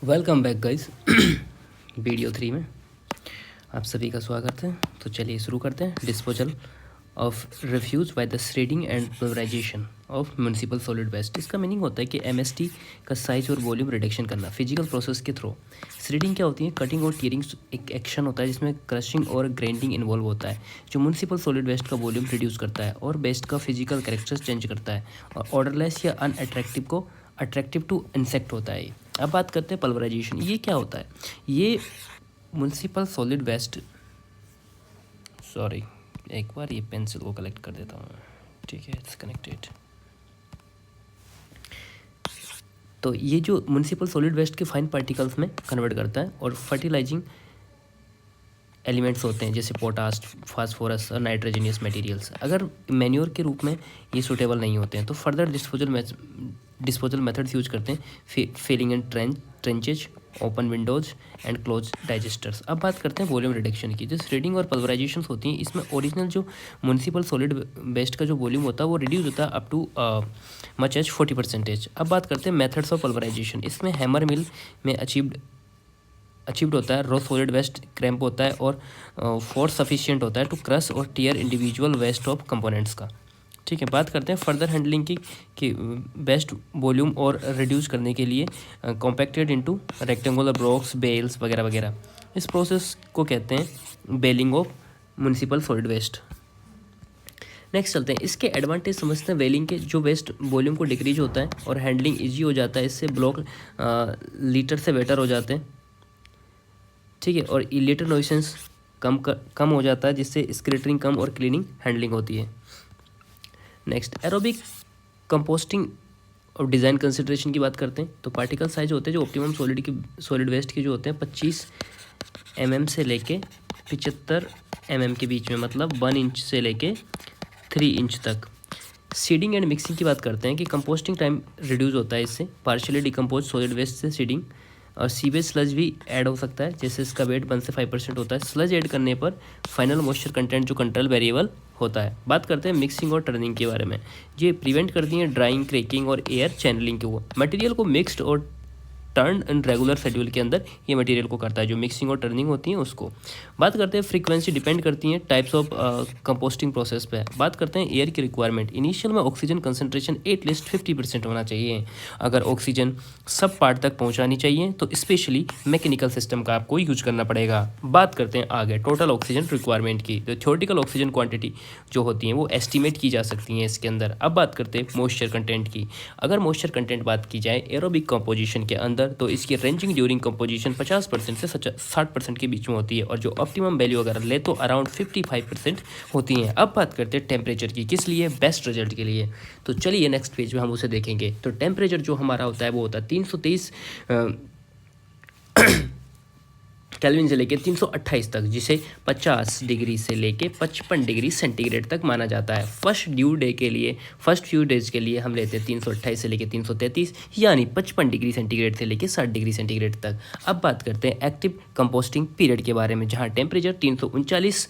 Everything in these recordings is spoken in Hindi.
Welcome back guys. वीडियो 3 में आप सभी का स्वागत है। तो चलिए शुरू करते हैं। Disposal of refuse by the shredding and pulverisation of municipal solid waste. इसका मीनिंग होता है कि एमएसटी का साइज और वॉल्यूम रिडक्शन करना फिजिकल प्रोसेस के थ्रू। श्रेडिंग क्या होती है? कटिंग और टीयरिंग एक एक्शन होता है जिसमें क्रशिंग और ग्राइंडिंग इन्वॉल्व होता है, जो म्यूनिसिपल सॉलिड वेस्ट का वॉल्यूम रिड्यूस करता है और वेस्ट का फिजिकल कैरेक्टर्स चेंज करता है और ऑर्डरलेस या अनअट्रैक्टिव को अट्रैक्टिव टू इंसेक्ट होता है। अब बात करते हैं पल्वराइजेशन। ये क्या होता है? ये म्यूनिसिपल सॉलिड वेस्ट, सॉरी एक बार ये पेंसिल को कलेक्ट कर देता हूँ, ठीक है, इट्स कनेक्टेड। तो ये जो म्यूनिसिपल सॉलिड वेस्ट के फाइन पार्टिकल्स में कन्वर्ट करता है और फर्टिलाइजिंग एलिमेंट्स होते हैं जैसे पोटास, फास्फोरस और नाइट्रोजनियस मटेरियल्स। अगर मैन्योर के रूप में ये सूटेबल नहीं होते हैं तो फर्दर डिस्पोजल मेथड्स यूज करते हैं, filling in trenches, open windows and close digesters. अब बात करते हैं वॉल्यूम रिडक्शन की। जो श्रेडिंग और पल्वराइजेशन होती हैं इसमें ओरिजिनल जो म्यूनिसिपल सॉलिड वेस्ट का जो वॉल्यूम होता है वो रिड्यूस होता है अप टू मच एज 40%। अब बात करते हैं मेथड्स ऑफ पल्वराइजेशन। इसमें हैमर मिल में अचीव्ड होता है, रो सॉलिड वेस्ट क्रैम्प होता है और फोर्स सफिशिएंट होता है टू क्रश और tear individual waste of components का। ठीक है, बात करते हैं फर्दर हैंडलिंग की बेस्ट वॉल्यूम और रिड्यूस करने के लिए compacted into rectangular blocks, bales वगैरह वगैरह। इस प्रोसेस को कहते हैं baling of municipal solid waste. Next चलते हैं, इसके एडवांटेज समझते हैं। वेलिंग के जो वेस्ट वॉल्यूम को डिक्रीज होता है और हैंडलिंग ईजी हो जाता है, इससे ब्लॉक लीटर से बेटर हो जाते हैं, ठीक है, और इलेटर नॉइसेंस कम हो जाता है जिससे स्क्रिटरिंग कम और क्लीनिंग हैंडलिंग होती है। नेक्स्ट एरोबिक कंपोस्टिंग और डिज़ाइन कंसिडरेशन की बात करते हैं। तो पार्टिकल साइज होते हैं जो ऑप्टिमम सॉलिड वेस्ट के जो होते हैं 25 mm से लेके 75 mm के बीच में, मतलब 1 इंच से लेके 3 इंच तक। सीडिंग एंड मिक्सिंग की बात करते हैं कि कंपोस्टिंग टाइम रिड्यूस होता है इससे, पार्शियली डिकम्पोज सॉलिड वेस्ट से सीडिंग और सीवेज स्लज भी ऐड हो सकता है, जैसे इसका वेट 1 से 5% होता है। स्लज ऐड करने पर फाइनल मॉइस्चर कंटेंट जो कंट्रोल वेरिएबल होता है। बात करते हैं मिक्सिंग और टर्निंग के बारे में। ये प्रिवेंट करती हैं ड्राइंग, क्रैकिंग और एयर चैनलिंग के। वो मटेरियल को मिक्स्ड और टर्न एंड रेगुलर शेड्यूल के अंदर ये मटेरियल को करता है, जो मिक्सिंग और टर्निंग होती है उसको। बात करते हैं फ्रीक्वेंसी डिपेंड करती है टाइप्स ऑफ कंपोस्टिंग प्रोसेस पे। बात करते हैं एयर की रिक्वायरमेंट। इनिशियल में ऑक्सीजन कंसंट्रेशन एटलीस्ट 50% होना चाहिए। अगर ऑक्सीजन सब पार्ट तक पहुंचानी चाहिए तो स्पेशली मैकेनिकल सिस्टम का आपको यूज करना पड़ेगा। बात करते हैं आगे टोटल ऑक्सीजन रिक्वायरमेंट की। तो थ्योरेटिकल ऑक्सीजन क्वांटिटी जो होती है वो एस्टिमेट की जा सकती हैं इसके अंदर। अब बात करते हैं मॉइस्चर कंटेंट की। अगर मॉइस्चर कंटेंट बात की जाए एरोबिक कंपोजिशन के अंदर तो इसकी रेंजिंग ड्यूरिंग कंपोजिशन 50% से 60% के बीच में होती है और जो ऑप्टिमम वैल्यू अगर ले तो अराउंड 55% होती हैं। अब बात करते हैं टेम्परेचर की, किस लिए? बेस्ट रिजल्ट के लिए। तो चलिए नेक्स्ट पेज में हम उसे देखेंगे। तो टेम्परेचर जो हमारा होता है वो होता है 323 केल्विन से लेकर 328 तक, जिसे 50 डिग्री से लेकर 55 डिग्री सेंटीग्रेड तक माना जाता है। फर्स्ट फ्यू डेज के लिए हम लेते हैं 328 से लेकर 333, यानी 55 डिग्री सेंटीग्रेड से लेकर 60 डिग्री सेंटीग्रेड तक। अब बात करते हैं एक्टिव कंपोस्टिंग पीरियड के बारे में, जहाँ टेम्परेचर 339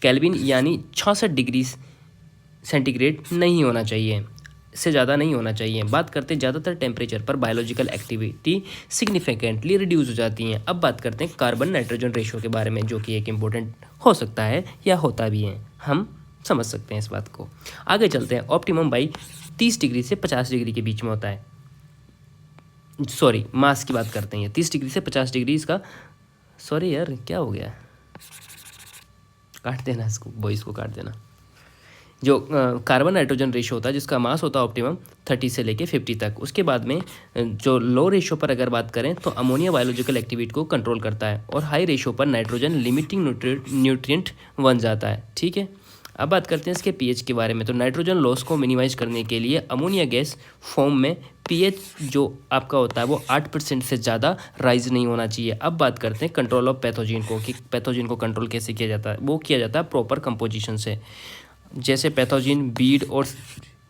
केल्विन यानी 66 डिग्री सेंटीग्रेड नहीं होना चाहिए, से ज़्यादा नहीं होना चाहिए। बात करते हैं ज़्यादातर टेम्परेचर पर बायोलॉजिकल एक्टिविटी सिग्निफिकेंटली रिड्यूस हो जाती हैं। अब बात करते हैं कार्बन नाइट्रोजन रेशियो के बारे में, जो कि एक इम्पोर्टेंट हो सकता है या होता भी है, हम समझ सकते हैं इस बात को। आगे चलते हैं। ऑप्टिमम बाई 30 डिग्री से 50 डिग्री के बीच में होता है। सॉरी, मास की बात करते हैं। 30 डिग्री से 50 डिग्री इसका, सॉरी यार क्या हो गया, काट देना इसको, वॉइस को काट देना। जो कार्बन नाइट्रोजन रेशियो होता है जिसका मास होता है ऑप्टिमम 30 से लेके 50 तक। उसके बाद में जो लो रेशियो पर अगर बात करें तो अमोनिया बायोलॉजिकल एक्टिविटी को कंट्रोल करता है और हाई रेशियो पर नाइट्रोजन लिमिटिंग न्यूट्रिएंट बन जाता है, ठीक है। अब बात करते हैं इसके पीएच के बारे में। तो नाइट्रोजन लॉस को मिनिमाइज करने के लिए अमोनिया गैस फॉर्म में पीएच जो आपका होता है वो 8% से ज़्यादा राइज नहीं होना चाहिए। अब बात करते हैं कंट्रोल ऑफ पैथोजन को, कि पैथोजन को कंट्रोल कैसे किया जाता है। वो किया जाता है प्रॉपर कंपोजिशन से, जैसे पैथोजन, बीड और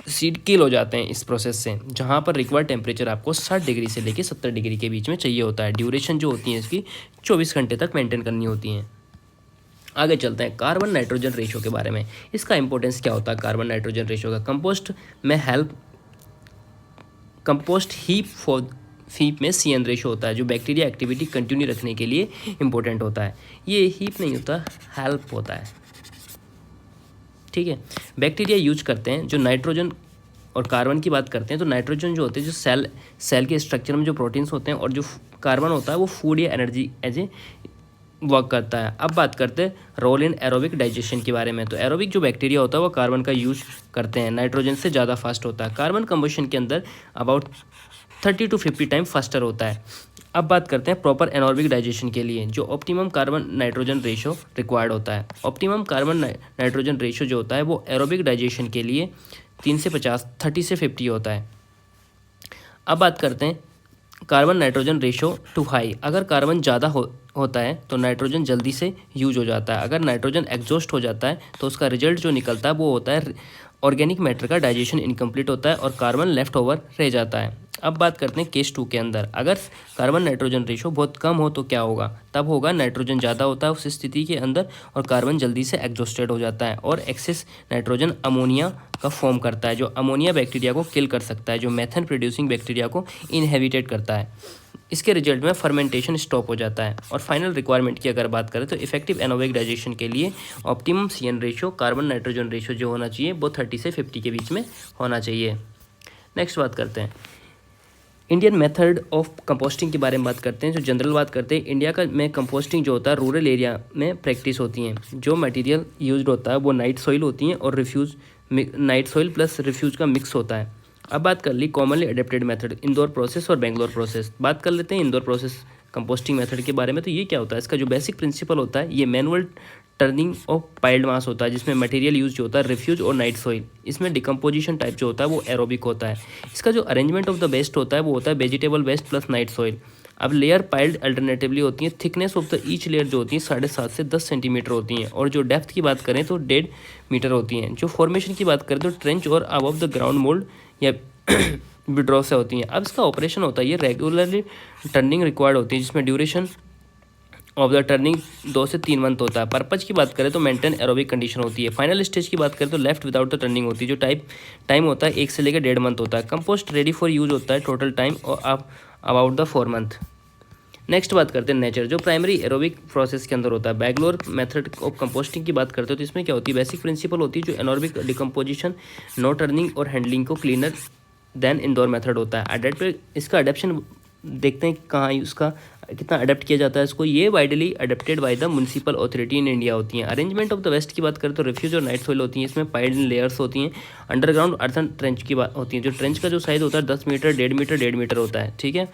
सीड किल हो जाते हैं इस प्रोसेस से। जहाँ पर रिक्वायर्ड टेम्परेचर आपको 60 डिग्री से लेकर 70 डिग्री के बीच में चाहिए होता है। ड्यूरेशन जो होती है इसकी 24 घंटे तक मेंटेन करनी होती हैं। आगे चलते हैं कार्बन नाइट्रोजन रेशियो के बारे में। इसका इंपॉर्टेंस क्या होता है कार्बन नाइट्रोजन रेशियो का? कंपोस्ट हीप हीप में CN रेशो होता है जो बैक्टीरिया एक्टिविटी कंटिन्यू रखने के लिए इंपॉर्टेंट होता है। ये हीप नहीं होता, हेल्प होता है, ठीक है। बैक्टीरिया यूज करते हैं जो नाइट्रोजन और कार्बन की बात करते हैं तो नाइट्रोजन जो होते हैं जो सेल के स्ट्रक्चर में जो प्रोटीन्स होते हैं, और जो कार्बन होता है वो फूड या एनर्जी एज ए वर्क करता है। अब बात करते हैं रोल इन एरोबिक डाइजेशन के बारे में। तो एरोबिक जो बैक्टीरिया होता है वो कार्बन का यूज करते हैं, नाइट्रोजन से ज़्यादा फास्ट होता है। कार्बन कंबशन के अंदर अबाउट 30 to 50 टाइम फास्टर होता है। अब बात करते हैं प्रॉपर एनॉर्बिक डाइजेशन के लिए जो optimum carbon nitrogen ratio required होता है। ऑप्टिमम कार्बन नाइट्रोजन रेशो जो होता है वो एरोबिक डाइजेशन के लिए 30 से 50 होता है। अब बात करते हैं carbon nitrogen ratio two high. अगर कार्बन ज़्यादा होता है तो नाइट्रोजन जल्दी से यूज हो जाता है। अगर नाइट्रोजन एग्जॉस्ट हो जाता है तो उसका रिजल्ट जो निकलता है वो होता है ऑर्गेनिक मैटर का डाइजेशन इनकम्प्लीट होता है और कार्बन लेफ्ट ओवर रह जाता है। अब बात करते हैं केस 2 के अंदर। अगर कार्बन नाइट्रोजन रेशो बहुत कम हो तो क्या होगा? तब होगा नाइट्रोजन ज़्यादा होता है उस स्थिति के अंदर और कार्बन जल्दी से एग्जॉस्टेड हो जाता है और एक्सेस नाइट्रोजन अमोनिया का फॉर्म करता है जो अमोनिया बैक्टीरिया को किल कर सकता है, जो मेथन प्रोड्यूसिंग बैक्टीरिया को इनहेबिटेट करता है। इसके रिजल्ट में फर्मेंटेशन स्टॉप हो जाता है। और फाइनल रिक्वायरमेंट की अगर बात करें तो इफेक्टिव एनोबिक डाइजेशन के लिए optimum CN ratio carbon nitrogen ratio जो होना चाहिए वो 30 से 50 के बीच में होना चाहिए। नेक्स्ट बात करते हैं इंडियन मेथड ऑफ कंपोस्टिंग के बारे में बात करते हैं। जो जनरल बात करते हैं इंडिया का में कंपोस्टिंग जो होता है रूरल एरिया में प्रैक्टिस होती हैं। जो मटेरियल यूज्ड होता है वो नाइट सॉइल होती हैं और refuse night soil plus refuse का मिक्स होता है। अब बात कर ली commonly adopted method Indore process और बेंगलोर प्रोसेस। बात कर लेते हैं इंदौर प्रोसेस कंपोस्टिंग मेथड के बारे में। तो ये क्या होता है, इसका जो बेसिक प्रिंसिपल होता है ये मैनुअल टर्निंग ऑफ पाइल्ड मास होता है जिसमें मटेरियल यूज जो होता है रिफ्यूज और नाइट सॉइल। इसमें डिकम्पोजिशन टाइप जो होता है वो एरोबिक होता है। इसका जो अरेंजमेंट ऑफ द वेस्ट होता है वो होता है vegetable waste plus night soil. अब लेयर पाइल्ड अल्टरनेटिवली होती है। Thickness of the each layer जो होती है 7.5 से 10 सेंटीमीटर होती हैं और जो डेप्थ की बात करें तो 1.5 मीटर होती हैं। जो फॉर्मेशन की बात करें तो ट्रेंच और अबव द ग्राउंड मोल्ड या विड्रॉ से होती हैं। अब इसका ऑपरेशन होता है ये रेगुलरली टर्निंग रिक्वायर्ड होती है जिसमें ड्यूरेशन ऑफ द टर्निंग 2 से 3 मंथ होता है। पर्पज की बात करें तो मेंटेन एरोबिक कंडीशन होती है। फाइनल स्टेज की बात करें तो लेफ्ट विदाउट द टर्निंग होती है जो टाइम होता है 1 से लेकर 1.5 मंथ होता है। कंपोस्ट रेडी फॉर यूज होता है टोटल टाइम और अबाउट द 4 मंथ। नेक्स्ट बात करते हैं नेचर जो प्राइमरी एरोबिक प्रोसेस के अंदर होता है। बैंगलोर मेथड ऑफ कंपोस्टिंग की बात करते हो तो इसमें क्या होती है बेसिक प्रिंसिपल होती है जो एनॉर्बिक डिकम्पोजिशन नो टर्निंग और हैंडलिंग को क्लीनर देन इंदौर मेथड होता है। इसका अडेप्शन देखते हैं कहाँ उसका कितना अडेप्ट किया जाता है इसको। ये widely adapted by the municipal authority in India होती हैं। अरेंजमेंट ऑफ द वेस्ट की बात करें तो रिफ्यूज और नाइट सॉइल होती हैं। इसमें पाइल्ड लेयर्स होती हैं। अंडरग्राउंड अर्थन ट्रेंच की बात होती है। जो ट्रेंच का जो साइज होता है 10 मीटर 1.5 मीटर होता है, ठीक है।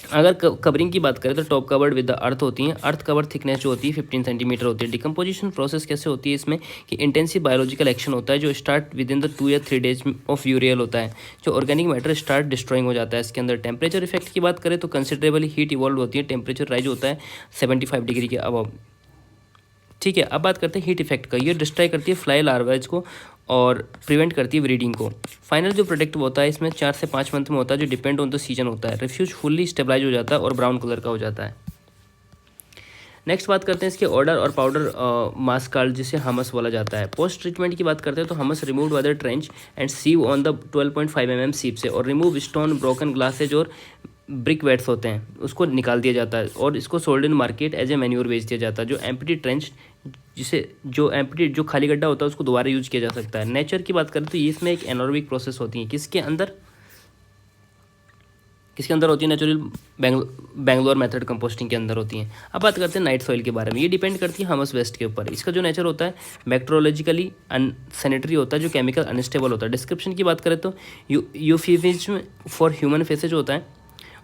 अगर कवरिंग की बात करें तो top covered with the earth होती हैं। अर्थ कवर थिकनेस जो होती है 15 सेंटीमीटर होती है। डिकम्पोजिशन प्रोसेस कैसे होती है इसमें कि इंटेंसिव बायोलॉजिकल एक्शन होता है जो स्टार्ट विद इन द 2 या 3 डेज ऑफ यूरियल होता है। जो ऑर्गेनिक मैटर स्टार्ट डिस्ट्रॉइंग हो जाता है इसके अंदर। टेम्परेचर इफेक्ट की बात करें तो कंसिडरेबली हीट इवॉल्व होती है। टेम्परेचर राइज होता है 75 डिग्री के अबव, ठीक है। अब बात करते हैं हीट इफेक्ट का। ये डिस्ट्रॉय करती है फ्लाई लार्वाज को और प्रिवेंट करती है ब्रीडिंग को। फाइनल जो प्रोडक्ट होता है इसमें 4 से 5 मंथ में होता है जो डिपेंड ऑन द सीजन होता है। रिफ्यूज फुल्ली स्टेबलाइज हो जाता है और ब्राउन कलर का हो जाता है। नेक्स्ट बात करते हैं इसके ऑर्डर और पाउडर मास कार्ड जिसे हमस बोला जाता है। पोस्ट ट्रीटमेंट की बात करते हैं तो हमस remove by the trench and सीव on the 12.5 mm सीप से और रिमूव स्टोन ब्रोकन ग्लासेज और ब्रिक वेट्स होते हैं उसको निकाल दिया जाता है और इसको sold in market as a manure बेच दिया जाता है। जो एम्प्टी ट्रेंच जो खाली गड्ढा होता है उसको दोबारा यूज किया जा सकता है। नेचर की बात करें तो ये इसमें एक एनोरबिक प्रोसेस होती है। किसके अंदर होती है? नेचुरल बैंगलोर मेथड कंपोस्टिंग के अंदर होती हैं। अब बात करते हैं नाइट सॉइल के बारे में। ये डिपेंड करती है हमस वेस्ट के ऊपर। इसका जो नेचर होता है बैक्टीरियोलॉजिकली अनसैनिटरी होता है जो केमिकल अनस्टेबल होता है। डिस्क्रिप्शन की बात करें तो यूफिज्म फॉर ह्यूमन फेसेज होता है।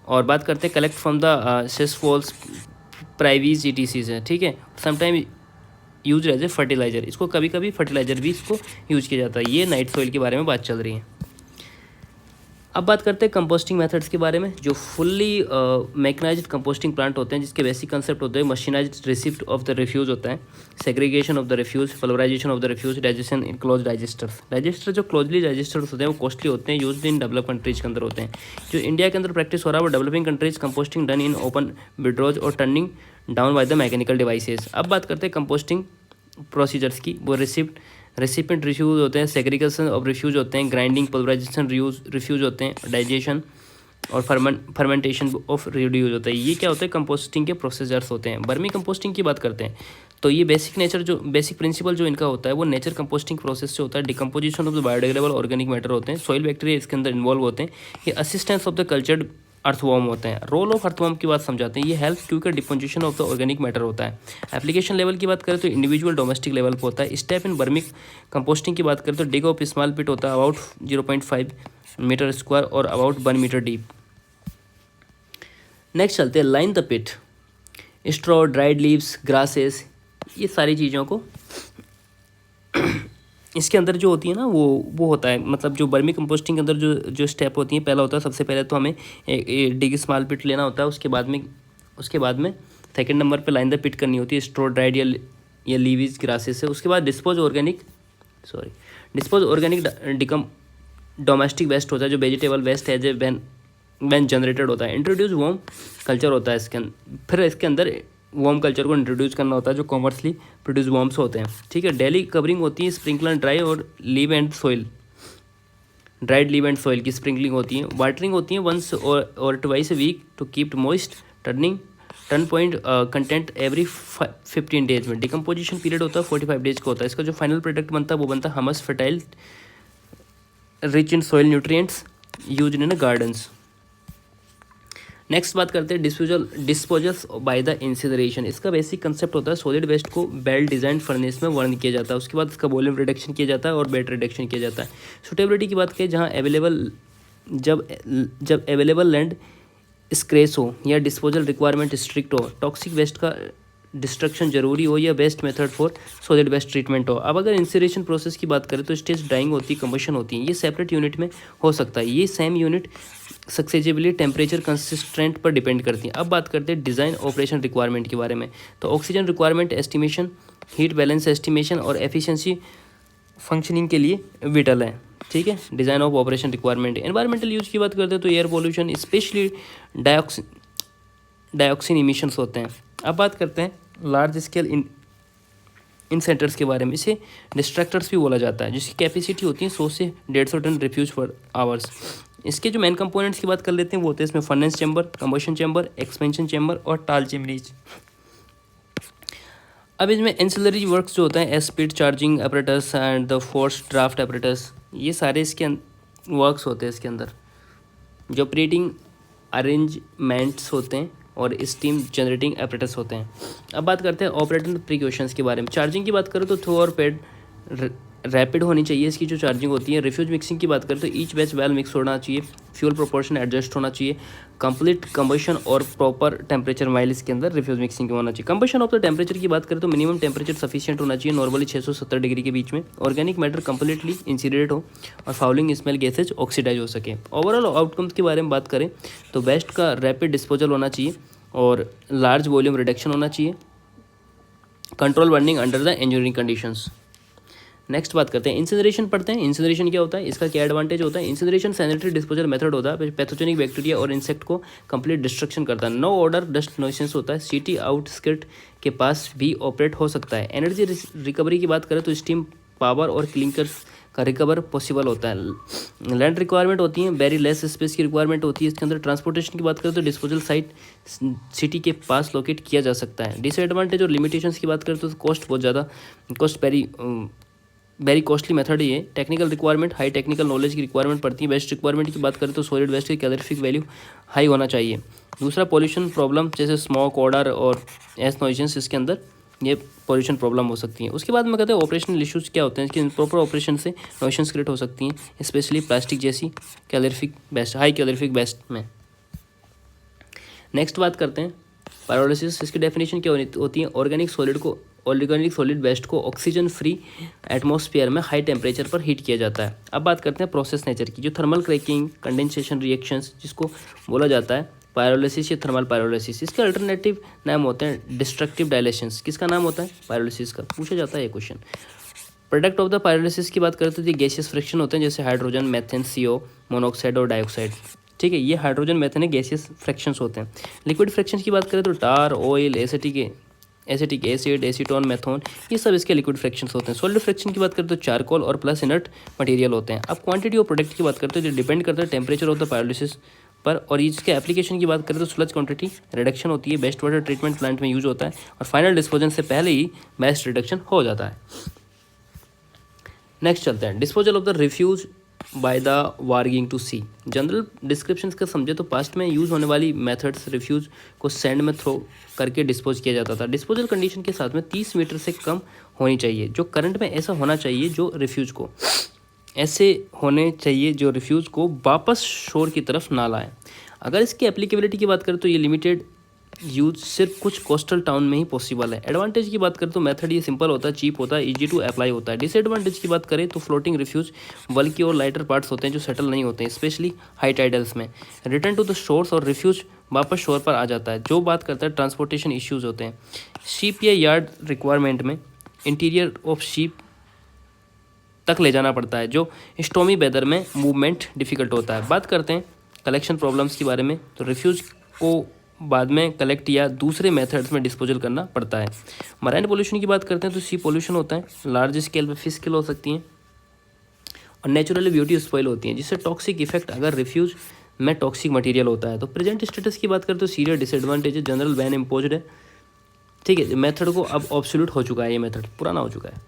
और बात करते हैं collect from the cesspools privies ETCs है, ठीक है। Sometime use as a fertiliser. इसको कभी कभी फर्टिलाइजर भी इसको यूज किया जाता है। ये नाइट सॉइल के बारे में बात चल रही है। अब बात करते हैं कंपोस्टिंग मेथड्स के बारे में। जो फुल्ली मैकेनाइज्ड कंपोस्टिंग प्लांट होते हैं जिसके बेसिक कंसेप्ट होते हैं mechanised receipt of the refuse होता है, segregation of the refuse, pulverisation of the refuse, digestion in close digester जो क्लोजली डाइजेस्टर्स होते हैं वो कॉस्टली होते हैं, यूज्ड इन डेवलप कंट्रीज के अंदर होते हैं। जो इंडिया के अंदर प्रैक्टिस हो रहा है वो developing countries composting done in open windrows और turning down by the mechanical devices. अब बात करते हैं कंपोस्टिंग प्रोसीजर्स की। वो रेसिपिएंट रिफ्यूज होते हैं, सेग्रीगेशन ऑफ रिफ्यूज होते हैं, ग्राइंडिंग पल्वराइजेशन रिफ्यूज होते हैं, डाइजेशन और फर्मेंटेशन ऑफ रिड्यूस होता है। ये क्या होता है, कंपोस्टिंग के प्रोसीजर्स होते हैं। वर्मी कंपोस्टिंग की बात करते हैं तो ये बेसिक प्रिंसिपल जो इनका होता है वो नेचर कंपोस्टिंग प्रोसेस से होता है। Decomposition of the biodegradable organic matter होते हैं, सॉइल बैक्टीरिया इसके अंदर इन्वॉल्व होते हैं, ये assistance of the cultured earthworm होते हैं। रोल ऑफ अर्थवॉर्म की बात समझाते हैं, ये हेल्प क्योंकि deposition of the organic matter होता है। एप्लीकेशन लेवल की बात करें तो इंडिविजुअल डोमेस्टिक लेवल पर होता है। स्टेप इन वर्मी कंपोस्टिंग की बात करें तो डिग ऑफ स्मॉल पिट होता है अबाउट 0.5 मीटर स्क्वायर और अबाउट 1 मीटर डीप। नेक्स्ट चलते हैं line the pit, straw, dried leaves, grasses, ये सारी चीज़ों को इसके अंदर जो होती है ना वो होता है, मतलब जो वर्मी कंपोस्टिंग के अंदर जो स्टेप होती है, पहला होता है सबसे पहले तो हमें डिग स्मॉल पिट लेना होता है। उसके बाद में सेकंड नंबर पे लाइन द पिट करनी होती है स्ट्रॉ, ड्राइड या लीव्स, ग्रासेस से। उसके बाद डिस्पोज ऑर्गेनिक डिकम डोमेस्टिक वेस्ट होता है, जो वेजिटेबल वेस्ट है जो वैन जनरेटेड होता है। इंट्रोड्यूस वॉर्म कल्चर होता है फिर इसके अंदर वॉर्म कल्चर को इंट्रोड्यूस करना होता है जो कॉमर्सली प्रोड्यूस वॉर्म्स होते हैं। ठीक है, डेली कवरिंग होती है, स्प्रिंकलर ड्राई और leave and soil, dried leave and soil की स्प्रिंकलिंग होती है। वाटरिंग होती है वंस और twice a week to keep moist, turn point content every 15 days में। डिकम्पोजिशन पीरियड होता है 45 डेज का होता है। इसका जो फाइनल प्रोडक्ट बनता है वो बनता है humus fertile rich in soil nutrients used in gardens. Next बात करते हैं डिस्पोजल्स बाय द इंसिनरेशन। इसका बेसिक कंसेप्ट होता है सॉलिड वेस्ट को वेल डिजाइन फर्नेस में बर्न किया जाता है, उसके बाद इसका वॉल्यूम रिडक्शन किया जाता है और वेट रिडक्शन किया जाता है। सुटेबिलिटी की बात करें, जहाँ जब अवेलेबल लैंड स्क्रेच हो या डिस्पोजल रिक्वायरमेंट स्ट्रिक्ट हो, टॉक्सिक वेस्ट का डिस्ट्रक्शन जरूरी हो या best method for solid waste treatment हो। अब अगर इंसिनरेशन प्रोसेस की बात करें तो स्टेज ड्राइंग होती है, कंबशन होती है, ये सेपरेट यूनिट में हो सकता है। ये सेम यूनिट सक्सेसिबली टेम्परेचर कंसिस्टेंट पर डिपेंड करती है। अब बात करते हैं डिज़ाइन ऑपरेशन रिक्वायरमेंट के बारे में। तो oxygen requirement estimation, heat balance estimation और एफिशिएंसी फंक्शनिंग के लिए विटल है। ठीक है, design of operation requirement. Environmental use की बात करते हैं तो air pollution, specially dioxin emissions होते हैं। अब बात करते हैं लार्ज स्केल इंसेंटर्स के बारे में। इसे डिस्ट्रक्टर्स भी बोला जाता है, जिसकी कैपेसिटी होती है 100 से 150 टन रिफ्यूज पर आवर्स। इसके जो मेन कंपोनेंट्स की बात कर लेते हैं वो होते हैं इसमें furnace chamber, combustion chamber, expansion chamber और टाल चिमनीज। अब इसमें एंसिलरी वर्क्स जो होता है speed charging apparatus and the force draft apparatus, ये सारे इसके वर्क्स होते हैं इसके अंदर, जो ऑपरेटिंग अरेंजमेंट्स होते हैं और स्टीम जनरेटिंग अपरेटस होते हैं। अब बात करते हैं ऑपरेटिंग प्रिकॉशंस के बारे में। चार्जिंग की बात करें तो थ्रो और पैड रैपिड होनी चाहिए इसकी जो चार्जिंग होती है। रिफ्यूज मिक्सिंग की बात करें तो ईच बैच वेल मिक्स होना चाहिए, फ्यूल प्रोपोर्शन एडजस्ट होना चाहिए, कंप्लीट कंबशन और प्रॉपर टेम्परेचर माइल इसके अंदर रिफ्यूज मिक्सिंग होना चाहिए। कंबशन ऑफ द टेम्परेचर की बात करें तो मिनिमम टेम्परेचर सफिशिएंट होना चाहिए, नॉर्मली 670 डिग्री के बीच में। ऑर्गेनिक मैटर कंप्लीटली इंसिनरेट हो और फाउलिंग स्मेल गैसेज ऑक्सीडाइज हो सके। ओवरऑल आउटकम्स के बारे में बात करें तो वेस्ट का रैपिड डिस्पोजल होना चाहिए और लार्ज वॉल्यूम रिडक्शन होना चाहिए, control burning under the engineering conditions. Next बात करते हैं इंसिनरेशन पढ़ते हैं। इंसिनरेशन क्या होता है, इसका क्या एडवांटेज होता है। इंसिनरेशन सैनिटरी डिस्पोजल मेथड होता है, पैथोजेनिक बैक्टीरिया और इंसेक्ट को कंप्लीट डिस्ट्रक्शन करता है। नो ऑर्डर डस्ट नॉइसेंस होता है, सिटी आउटस्कर्ट के पास भी ऑपरेट हो सकता है। एनर्जी रिकवरी की बात करें तो स्टीम पावर और क्लिंकर का रिकवर पॉसिबल होता है। लैंड रिक्वायरमेंट होती है, वेरी लेस स्पेस की रिक्वायरमेंट होती है इसके अंदर। ट्रांसपोर्टेशन की बात करें तो डिस्पोजल साइट सिटी के पास लोकेट किया जा सकता है। डिसएडवांटेज और लिमिटेशंस की बात करें तो कॉस्ट बहुत ज़्यादा, कॉस्ट वेरी कॉस्टली मेथड ही है। Technical requirement, high technical knowledge की रिक्वायरमेंट पड़ती है। वेस्ट रिक्वायरमेंट की बात करें तो सॉलिड वेस्ट की कैलोरीफिक वैल्यू हाई होना चाहिए। दूसरा पॉल्यूशन प्रॉब्लम जैसे स्मोक, ऑर्डर और एस नॉइजेंस, इसके अंदर ये पॉल्यूशन प्रॉब्लम हो सकती है। उसके बाद में कहते हैं ऑपरेशनल इश्यूज़ क्या होते हैं, इसके प्रॉपर ऑपरेशन से नॉइसेंस क्रिएट हो सकती हैं, स्पेशली प्लास्टिक जैसी calorific best, high calorific best में। नेक्स्ट बात करते हैं पायरोलिसिस। इसकी डेफिनेशन क्या होती है, ऑर्गेनिक सॉलिड वेस्ट को ऑक्सीजन फ्री एटमॉस्फेयर में हाई टेम्परेचर पर हीट किया जाता है। अब बात करते हैं प्रोसेस नेचर की, जो थर्मल क्रैकिंग, कंडेंसेशन रिएक्शंस जिसको बोला जाता है पायरोलिसिस या थर्मल पायरोलिसिस। इसके अल्टरनेटिव नाम होते हैं डिस्ट्रक्टिव डायलेशंस। किसका नाम होता है, पायरोलिसिस का, पूछा जाता है ये question. Product of the pyrolysis की बात करते हैं तो गैसियस फ्रिक्शन होते हैं, जैसे हाइड्रोजन, मीथेन, CO, मोनोऑक्साइड और डाइऑक्साइड। ठीक है, ये हाइड्रोजन मीथेन गैसियस फ्रिक्शंस होते हैं। लिक्विड फ्रिक्शंस की बात करें तो टार, ऑयल, एसिटिक एसिड, एसीटोन, मेथोन, ये सब इसके लिक्विड फ्रिक्शंस होते हैं। सॉलिड फ्रिक्शन की बात करें तो चारकोल और प्लस इनर्ट मटेरियल होते हैं। अब क्वांटिटी ऑफ प्रोडक्ट की बात करते हैं जो डिपेंड करता है टेम्परेचर ऑफ द पायरोलिसिस पर। और इसके एप्लीकेशन की बात करें तो स्लज क्वांटिटी रिडक्शन होती है, बेस्ट वाटर ट्रीटमेंट प्लांट में यूज होता है और फाइनल डिस्पोजल से पहले ही बेस्ट रिडक्शन हो जाता है। नेक्स्ट चलते हैं, disposal of the refuse by the barging to sea. General description का समझे तो पास्ट में यूज़ होने वाली मेथड्स रिफ्यूज को सैंड में थ्रो करके डिस्पोज किया जाता था। डिस्पोजल कंडीशन के साथ में 30 मीटर से कम होनी चाहिए। जो करंट में ऐसा होना चाहिए जो रिफ्यूज को ऐसे होने चाहिए जो रिफ्यूज को वापस शोर की तरफ ना लाए। अगर इसकी एप्लीकेबिलिटी की बात करें तो ये लिमिटेड यूज सिर्फ कुछ कोस्टल टाउन में ही पॉसिबल है। एडवांटेज की बात करें तो मेथड ये सिंपल होता है, चीप होता है, इजी टू अप्लाई होता है। डिसएडवांटेज की बात करें तो फ्लोटिंग रिफ्यूज बल्कि और लाइटर पार्ट्स होते हैं जो सेटल नहीं होते हैं, स्पेशली हाई टाइडल्स में। रिटर्न टू द शोर्स और रिफ्यूज वापस शोर पर आ जाता है। जो बात करता है ट्रांसपोर्टेशन इश्यूज होते हैं, शिप या यार्ड रिक्वायरमेंट में इंटीरियर ऑफ शिप तक ले जाना पड़ता है, जो स्टॉमी वेदर में मूवमेंट डिफिकल्ट होता है। बात करते हैं कलेक्शन प्रॉब्लम्स के बारे में, तो रिफ्यूज को बाद में कलेक्ट या दूसरे मेथड्स में डिस्पोजल करना पड़ता है। मराइन पोल्यूशन की बात करते हैं तो सी पोल्यूशन होता है, लार्ज स्केल पे फिश किल हो सकती हैं और नेचुरली ब्यूटी स्पॉइल होती हैं, जिससे टॉक्सिक इफेक्ट अगर रिफ्यूज में टॉक्सिक मटेरियल होता है। तो प्रेजेंट स्टेटस की बात करें तो सीरियस डिसएडवांटेज है, जनरल बैन इम्पोज्ड है। ठीक है, मेथड को अब ऑब्सोल्यूट हो चुका है, ये मेथड पुराना हो चुका है।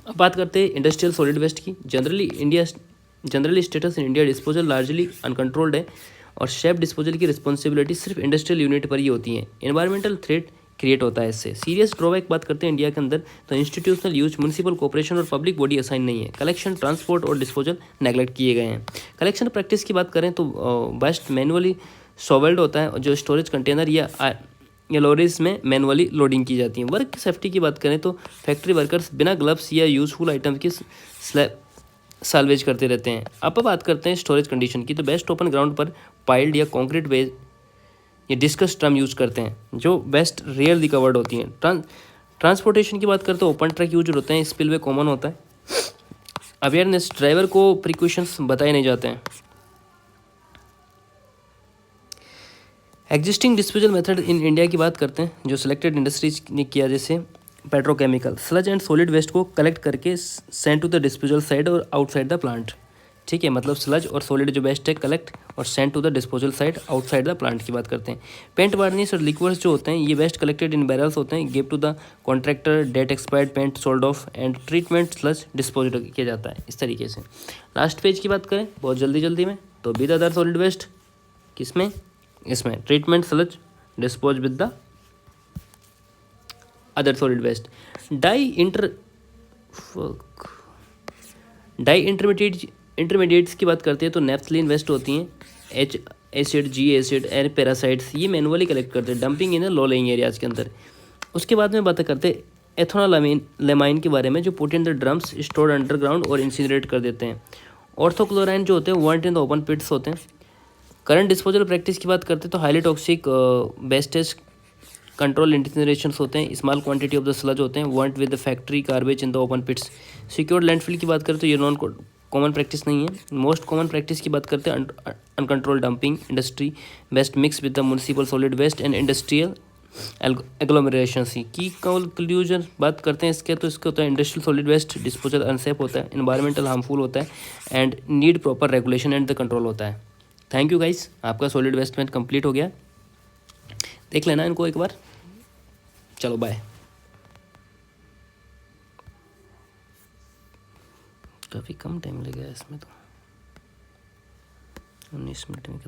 अब बात करते हैं इंडस्ट्रियल सॉलिड वेस्ट की। Generally status in India disposal largely uncontrolled है और शेप डिस्पोजल की रिस्पॉन्सिबिलिटी सिर्फ इंडस्ट्रियल यूनिट पर ही होती है। एनवायरमेंटल थ्रेट क्रिएट होता है इससे। सीरियस ड्रॉबैक बात करते हैं इंडिया के अंदर तो इंस्टीट्यूशनल यूज, म्यूनसिपल कॉर्पोरेशन और पब्लिक बॉडी असाइन नहीं है। कलेक्शन, ट्रांसपोर्ट और डिस्पोजल नेगलेक्ट किए गए हैं। कलेक्शन प्रैक्टिस की बात करें तो वेस्ट मैनुअली सॉवेल्ड होता है, जो स्टोरेज कंटेनर या लॉरीज में मैनुअली लोडिंग की जाती है। वर्क सेफ्टी की बात करें तो फैक्ट्री वर्कर्स बिना ग्लव्स या यूजफुल आइटम की साल्वेज करते रहते हैं। अब बात करते हैं स्टोरेज कंडीशन की, तो बेस्ट ओपन ग्राउंड पर पाइल्ड या कॉन्क्रीट बेस या डिस्कस ड्रम यूज़ करते हैं, जो बेस्ट रेयरली कवर्ड होती हैं। ट्रांसपोर्टेशन की बात करते तो ओपन ट्रक यूज होते हैं, स्पिलवे कॉमन होता है। अवेयरनेस, ड्राइवर को प्रिकॉशंस बताए नहीं जाते हैं। Existing disposal method in India की बात करते हैं, जो सिलेक्टेड इंडस्ट्रीज ने किया, जैसे petrochemical, sludge and solid waste को कलेक्ट करके send to the disposal side और आउटसाइड द प्लांट। ठीक है, मतलब स्लज और सॉलिड जो वेस्ट है कलेक्ट और send to the disposal side outside the plant की बात करते हैं। पेंट वार्निश और लिक्विड्स जो होते हैं ये वेस्ट कलेक्टेड इन बैरल्स होते हैं, give to the contractor, date expired paint sold off and treatment sludge disposal किया जाता है इस तरीके से। लास्ट पेज की बात करें बहुत जल्दी में, तो विद अदर सॉलिड वेस्ट किसमें, इसमें treatment sludge dispose with the other solid waste. Intermediates की बात करते हैं तो नेफ्थलीन वेस्ट होती हैं, H acid, G acid and parasites, ये मैनुअली कलेक्ट करते हैं, dumping in low lying areas के अंदर। उसके बाद में बात करते हैं एथोनालामाइन के बारे में, जो put in the drums stored underground और इंसिनरेट कर देते हैं। ऑर्थोक्लोराइन जो होते हैं वांट इन द ओपन पिट्स होते हैं। करंट डिस्पोजल प्रैक्टिस की बात करते हैं तो highly toxic wastage control incinerations होते हैं, small quantity of the sludge होते हैं, want with the factory garbage in the open pits. Secured landfill की बात करें तो ये नॉन कॉमन प्रैक्टिस नहीं है। मोस्ट कॉमन प्रैक्टिस की बात करते हैं uncontrol dumping, industry waste mix with the municipal solid waste and industrial agglomeration की कंक्लूजन बात करते हैं इसके, तो इसके होता है industrial solid waste disposal unsafe होता है, एनवायरमेंटल हार्मफुल होता है and need proper regulation and the control होता है। थैंक यू गाइस, आपका सॉलिड वेस्ट में कंप्लीट हो गया, देख लेना इनको एक बार। चलो बाय। काफ़ी कम टाइम लगेगा इसमें तो, 19 मिनट में।